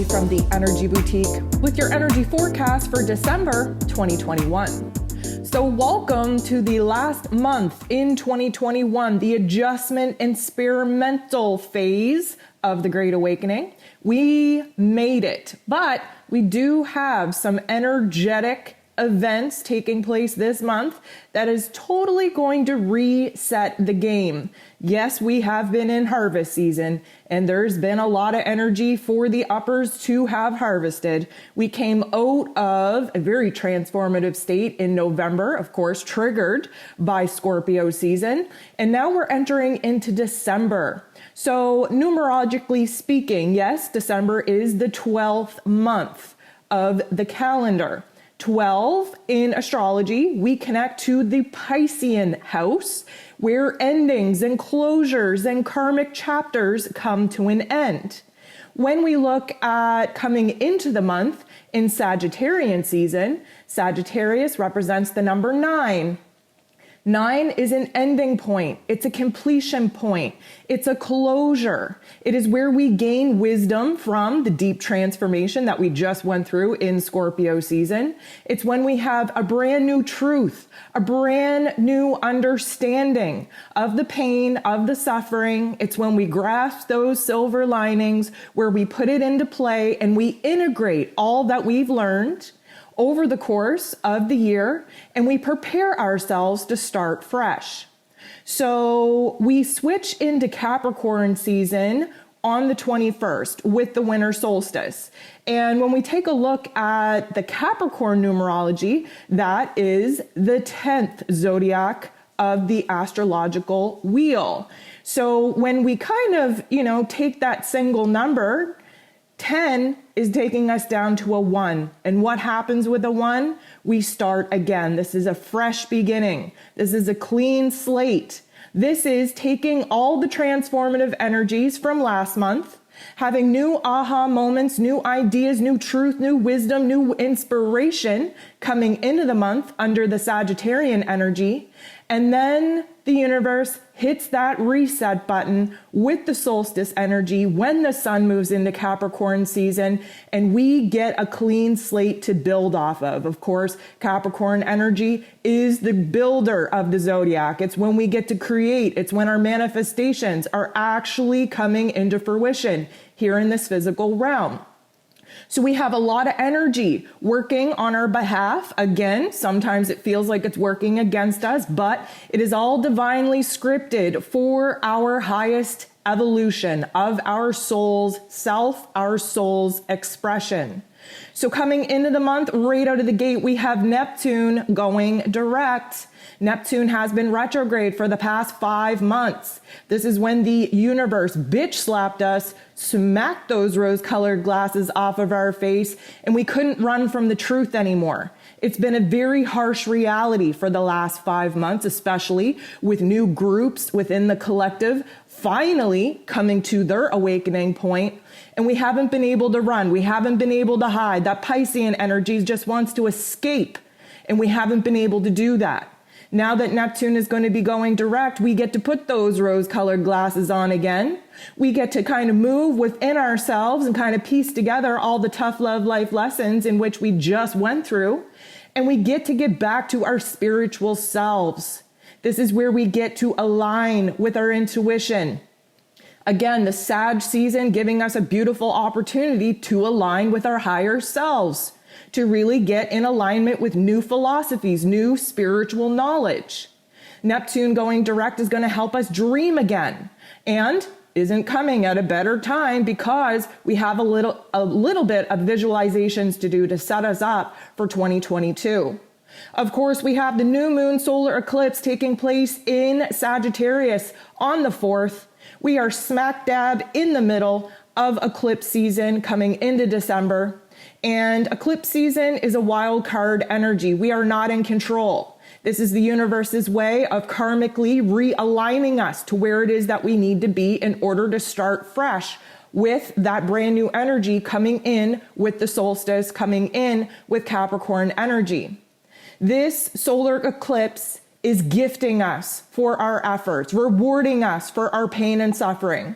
Kelly from the Energy Boutique with your energy forecast for December 2021. So welcome to the last month in 2021, the adjustment experimental phase of the Great Awakening. We made it, but we do have some energetic events taking place this month that is totally going to reset the game. Yes, we have been in harvest season and there's been a lot of energy for the uppers to have harvested. We came out of a very transformative state in November, of course, triggered by Scorpio season. And now we're entering into December. So numerologically speaking, yes, December is the 12th month of the calendar. 12 in astrology, we connect to the Piscean house, where endings and closures and karmic chapters come to an end. When we look at coming into the month in Sagittarian season, Sagittarius represents the number 9. 9 is an ending point. It's a completion point. It's a closure. It is where we gain wisdom from the deep transformation that we just went through in Scorpio season. It's when we have a brand new truth, a brand new understanding of the pain, of the suffering. It's when we grasp those silver linings, where we put it into play and we integrate all that we've learned over the course of the year, and we prepare ourselves to start fresh. So we switch into Capricorn season on the 21st with the winter solstice. And when we take a look at the Capricorn numerology, that is the 10th zodiac of the astrological wheel. So when we kind of, take that single number, 10 is taking us down to a 1. And what happens with a 1? We start again. This is a fresh beginning. This is a clean slate. This is taking all the transformative energies from last month, having new aha moments, new ideas, new truth, new wisdom, new inspiration coming into the month under the Sagittarian energy. And then the universe hits that reset button with the solstice energy when the sun moves into Capricorn season, and we get a clean slate to build off of. Of course, Capricorn energy is the builder of the zodiac. It's when we get to create. It's when our manifestations are actually coming into fruition here in this physical realm. So we have a lot of energy working on our behalf. Again, sometimes it feels like it's working against us, but it is all divinely scripted for our highest evolution of our soul's self, our soul's expression. So coming into the month, right out of the gate, we have Neptune going direct. Neptune has been retrograde for the past 5 months. This is when the universe bitch slapped us, smacked those rose-colored glasses off of our face, and we couldn't run from the truth anymore. It's been a very harsh reality for the last 5 months, especially with new groups within the collective finally coming to their awakening point. And we haven't been able to run. We haven't been able to hide. That Piscean energy just wants to escape, and we haven't been able to do that. Now that Neptune is going to be going direct, we get to put those rose-colored glasses on again. We get to kind of move within ourselves and kind of piece together all the tough love life lessons in which we just went through. And we get to get back to our spiritual selves. This is where we get to align with our intuition. Again, the Sag season giving us a beautiful opportunity to align with our higher selves, to really get in alignment with new philosophies, new spiritual knowledge. Neptune going direct is going to help us dream again, and isn't coming at a better time because we have a little bit of visualizations to do to set us up for 2022. Of course, we have the new moon solar eclipse taking place in Sagittarius on the 4th. We are smack dab in the middle of eclipse season coming into December. And eclipse season is a wild card energy. We are not in control. This is the universe's way of karmically realigning us to where it is that we need to be in order to start fresh with that brand new energy coming in with the solstice, coming in with Capricorn energy. This solar eclipse is gifting us for our efforts, rewarding us for our pain and suffering.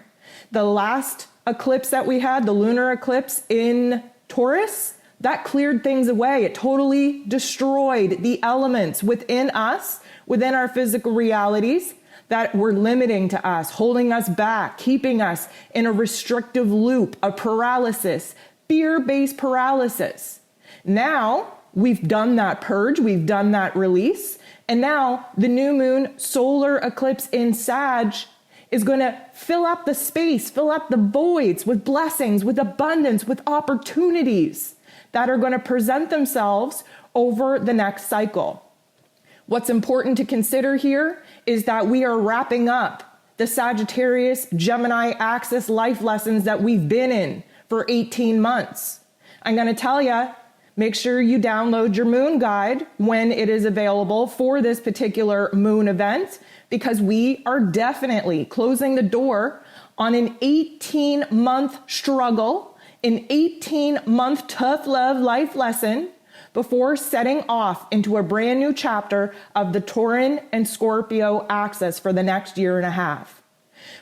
The last eclipse that we had, the lunar eclipse in Taurus, that cleared things away. It totally destroyed the elements within us, within our physical realities that were limiting to us, holding us back, keeping us in a restrictive loop of paralysis, fear-based paralysis. Now we've done that purge, we've done that release, and now the new moon solar eclipse in Sag is going to fill up the space, fill up the voids with blessings, with abundance, with opportunities that are going to present themselves over the next cycle. What's important to consider here is that we are wrapping up the Sagittarius Gemini axis life lessons that we've been in for 18 months. I'm going to tell you, make sure you download your moon guide when it is available for this particular moon event, because we are definitely closing the door on an 18-month struggle, an 18-month tough love life lesson before setting off into a brand new chapter of the Tauran and Scorpio axis for the next year and a half.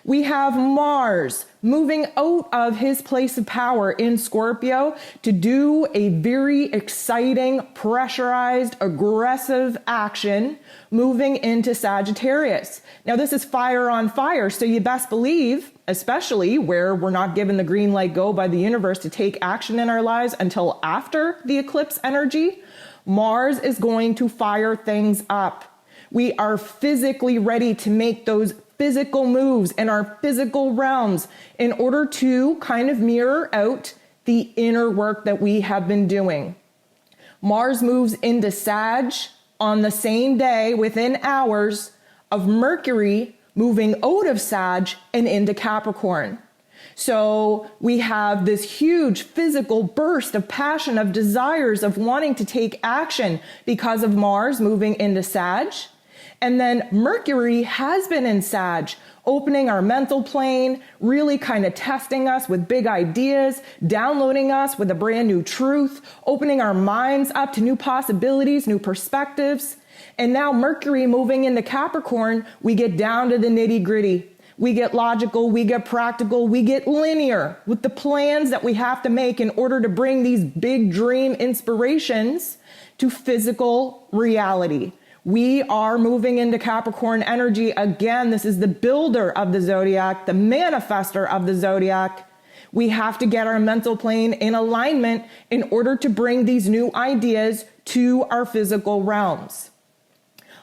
We have Mars moving out of his place of power in Scorpio to do a very exciting, pressurized, aggressive action moving into Sagittarius. Now, this is fire on fire, so you best believe, especially where we're not given the green light go by the universe to take action in our lives until after the eclipse energy, Mars is going to fire things up. We are physically ready to make those physical moves in our physical realms in order to kind of mirror out the inner work that we have been doing. Mars moves into Sag on the same day, within hours of Mercury moving out of Sag and into Capricorn. So we have this huge physical burst of passion, of desires, of wanting to take action because of Mars moving into Sag. And then Mercury has been in Sag, opening our mental plane, really kind of testing us with big ideas, downloading us with a brand new truth, opening our minds up to new possibilities, new perspectives. And now Mercury moving into Capricorn, we get down to the nitty-gritty. We get logical, we get practical, we get linear with the plans that we have to make in order to bring these big dream inspirations to physical reality. We are moving into Capricorn energy again. This is the builder of the zodiac, the manifester of the zodiac. We have to get our mental plane in alignment in order to bring these new ideas to our physical realms.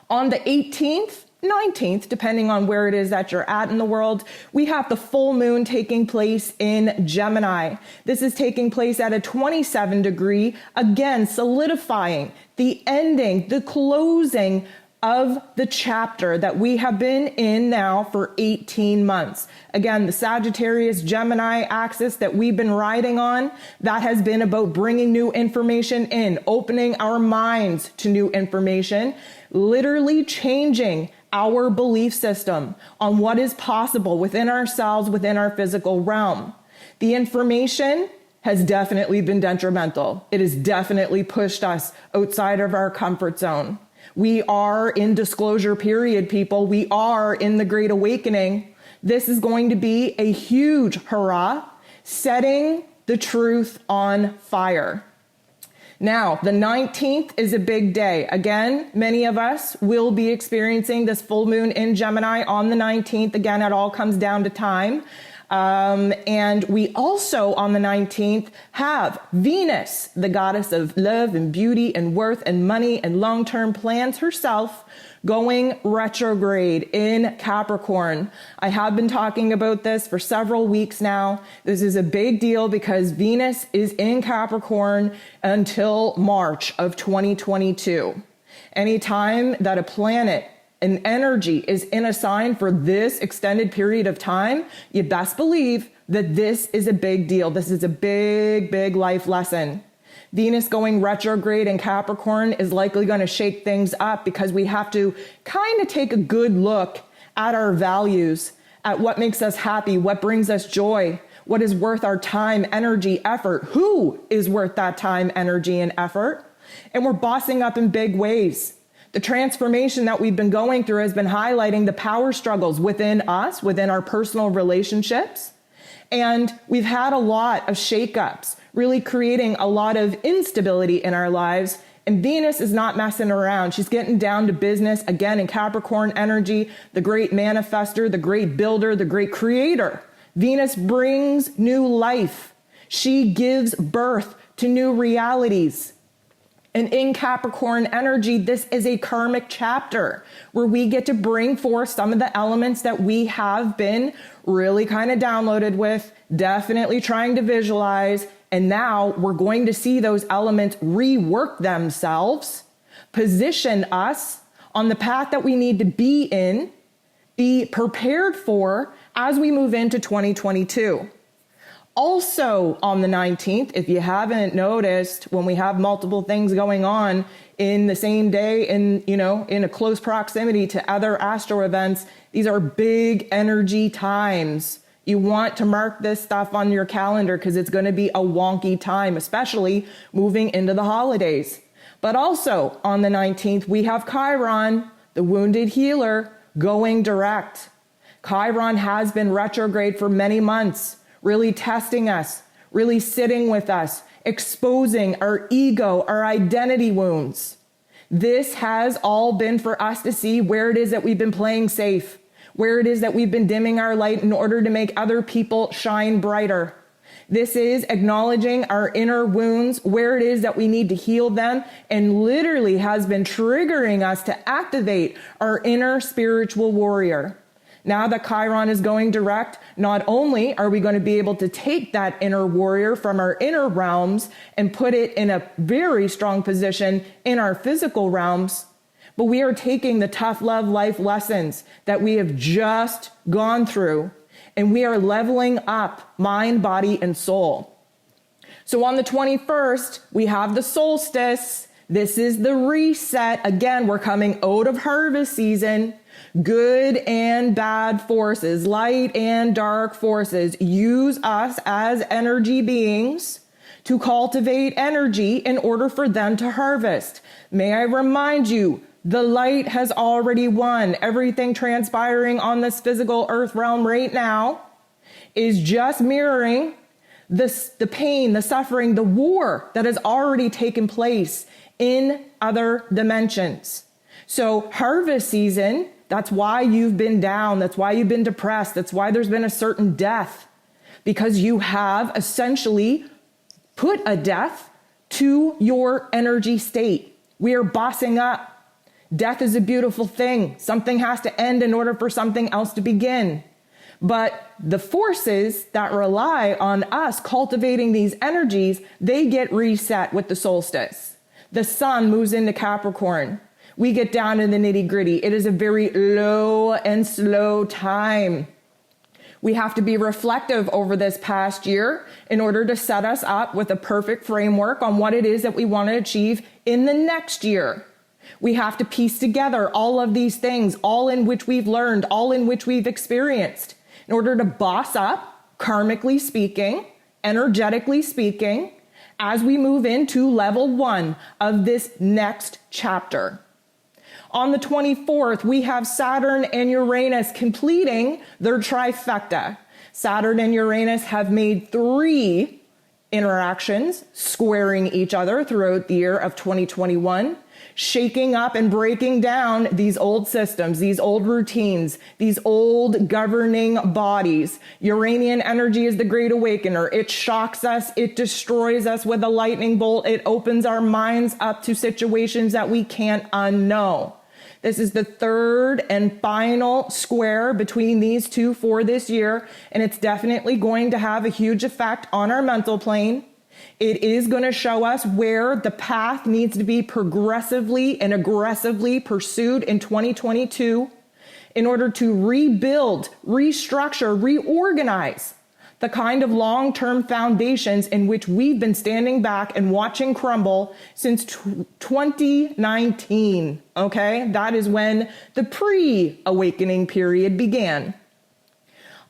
On the 18th, 19th, depending on where it is that you're at in the world, we have the full moon taking place in Gemini. This is taking place at a 27 degree, again, solidifying the ending, the closing of the chapter that we have been in now for 18 months. Again, the Sagittarius Gemini axis that we've been riding on, that has been about bringing new information in, opening our minds to new information, literally changing our belief system on what is possible within ourselves, within our physical realm. The information has definitely been detrimental. It has definitely pushed us outside of our comfort zone. We are in disclosure period, people. We are in the Great Awakening. This is going to be a huge hurrah, setting the truth on fire. Now, the 19th is a big day. Again, many of us will be experiencing this full moon in Gemini on the 19th. Again, it all comes down to time. And we also, on the 19th, have Venus, the goddess of love and beauty and worth and money and long-term plans herself, going retrograde in Capricorn. I have been talking about this for several weeks now. This is a big deal because Venus is in Capricorn until March of 2022. Anytime that a planet, an energy is in a sign for this extended period of time, you best believe that this is a big deal. This is a big, big life lesson. Venus going retrograde in Capricorn is likely going to shake things up because we have to kind of take a good look at our values, at what makes us happy, what brings us joy, what is worth our time, energy, effort, who is worth that time, energy, and effort. And we're bossing up in big ways. The transformation that we've been going through has been highlighting the power struggles within us, within our personal relationships. And we've had a lot of shakeups, really creating a lot of instability in our lives. And Venus is not messing around. She's getting down to business again in Capricorn energy, the great manifester, the great builder, the great creator. Venus brings new life. She gives birth to new realities. And in Capricorn energy, this is a karmic chapter where we get to bring forth some of the elements that we have been really kind of downloaded with, definitely trying to visualize. And now we're going to see those elements rework themselves, position us on the path that we need to be in, be prepared for as we move into 2022. Also on the 19th, if you haven't noticed, when we have multiple things going on in the same day and, in a close proximity to other astro events, these are big energy times. You want to mark this stuff on your calendar because it's going to be a wonky time, especially moving into the holidays. But also on the 19th, we have Chiron, the wounded healer, going direct. Chiron has been retrograde for many months, really testing us, really sitting with us, exposing our ego, our identity wounds. This has all been for us to see where it is that we've been playing safe, where it is that we've been dimming our light in order to make other people shine brighter. This is acknowledging our inner wounds, where it is that we need to heal them, and literally has been triggering us to activate our inner spiritual warrior. Now that Chiron is going direct, not only are we going to be able to take that inner warrior from our inner realms and put it in a very strong position in our physical realms, but we are taking the tough love life lessons that we have just gone through, and we are leveling up mind, body, and soul. So on the 21st, we have the solstice. This is the reset. Again, we're coming out of harvest season. Good and bad forces, light and dark forces, use us as energy beings to cultivate energy in order for them to harvest. May I remind you, the light has already won. Everything transpiring on this physical earth realm right now is just mirroring the pain, the suffering, the war that has already taken place in other dimensions. So harvest season, that's why you've been down. That's why you've been depressed. That's why there's been a certain death, because you have essentially put a death to your energy state. We are bossing up. Death is a beautiful thing. Something has to end in order for something else to begin. But the forces that rely on us cultivating these energies, they get reset with the solstice. The sun moves into Capricorn. We get down in the nitty gritty. It is a very low and slow time. We have to be reflective over this past year in order to set us up with a perfect framework on what it is that we want to achieve in the next year. We have to piece together all of these things, all in which we've learned, all in which we've experienced, in order to boss up, karmically speaking, energetically speaking, as we move into level 1 of this next chapter. On the 24th, we have Saturn and Uranus completing their trifecta. Saturn and Uranus have made 3 interactions, squaring each other throughout the year of 2021, shaking up and breaking down these old systems, these old routines, these old governing bodies. Uranian energy is the great awakener. It shocks us. It destroys us with a lightning bolt. It opens our minds up to situations that we can't unknow. This is the 3rd and final square between these two for this year, and it's definitely going to have a huge effect on our mental plane. It is going to show us where the path needs to be progressively and aggressively pursued in 2022 in order to rebuild, restructure, reorganize the kind of long-term foundations in which we've been standing back and watching crumble since 2019, okay? That is when the pre-awakening period began.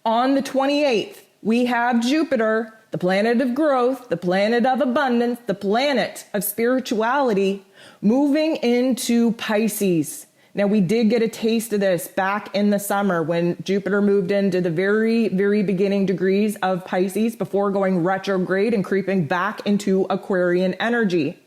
On the 28th, we have Jupiter, the planet of growth, the planet of abundance, the planet of spirituality, moving into Pisces. Now, we did get a taste of this back in the summer when Jupiter moved into the very, very beginning degrees of Pisces before going retrograde and creeping back into Aquarian energy.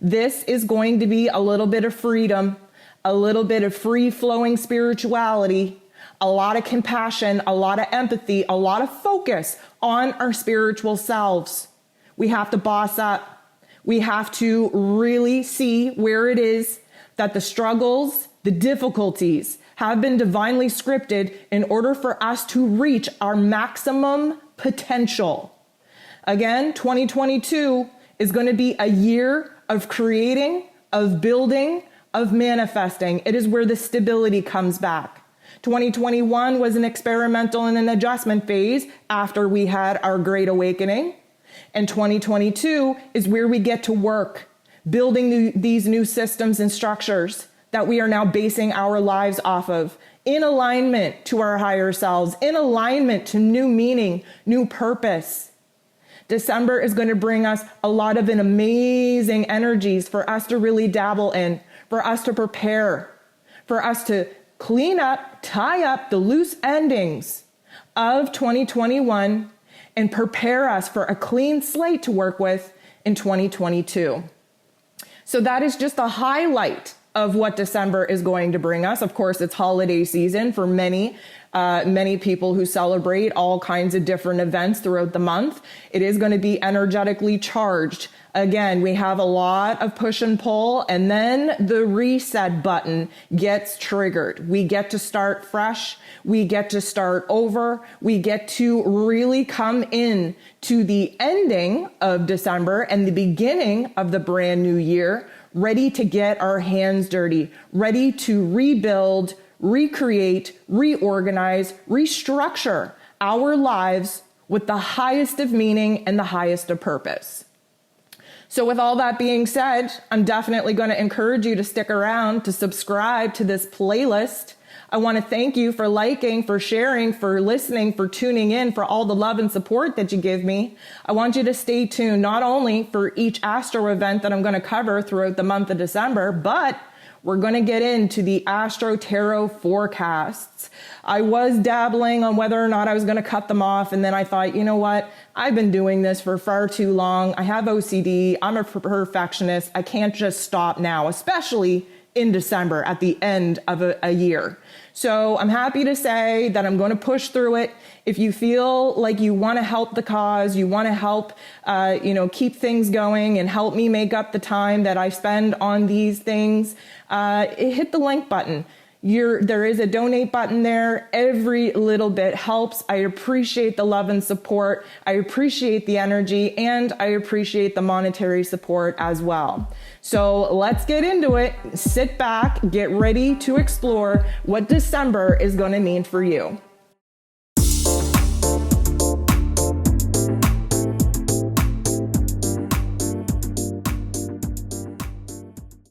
This is going to be a little bit of freedom, a little bit of free-flowing spirituality, a lot of compassion, a lot of empathy, a lot of focus on our spiritual selves. We have to boss up. We have to really see where it is that the struggles, the difficulties have been divinely scripted in order for us to reach our maximum potential. Again, 2022 is going to be a year of creating, of building, of manifesting. It is where the stability comes back. 2021 was an experimental and an adjustment phase after we had our Great Awakening. And 2022 is where we get to work, building these new systems and structures that we are now basing our lives off of, in alignment to our higher selves, in alignment to new meaning, new purpose. December is going to bring us a lot of amazing energies for us to really dabble in, for us to prepare, for us to clean up, tie up the loose endings of 2021 and prepare us for a clean slate to work with in 2022. So that is just a highlight of what December is going to bring us. Of course, it's holiday season for many people who celebrate all kinds of different events throughout the month. It is going to be energetically charged. Again, we have a lot of push and pull, and then the reset button gets triggered. We get to start fresh. We get to start over. We get to really come in to the ending of December and the beginning of the brand new year, ready to get our hands dirty, ready to rebuild, recreate, reorganize, restructure our lives with the highest of meaning and the highest of purpose. So with all that being said, I'm definitely going to encourage you to stick around, to subscribe to this playlist. I want to thank you for liking, for sharing, for listening, for tuning in, for all the love and support that you give me. I want you to stay tuned not only for each astro event that I'm going to cover throughout the month of December, but we're going to get into the Astro Tarot forecasts. I was dabbling on whether or not I was going to cut them off, and then I thought, you know what? I've been doing this for far too long. I have OCD. I'm a perfectionist. I can't just stop now, especially in December at the end of a year. So I'm happy to say that I'm going to push through it. If you feel like you want to help the cause, you want to help, keep things going and help me make up the time that I spend on these things, hit the link button. There is a donate button there. Every little bit helps. I appreciate the love and support. I appreciate the energy, and I appreciate the monetary support as well. So let's get into it. Sit back, get ready to explore what December is going to mean for you.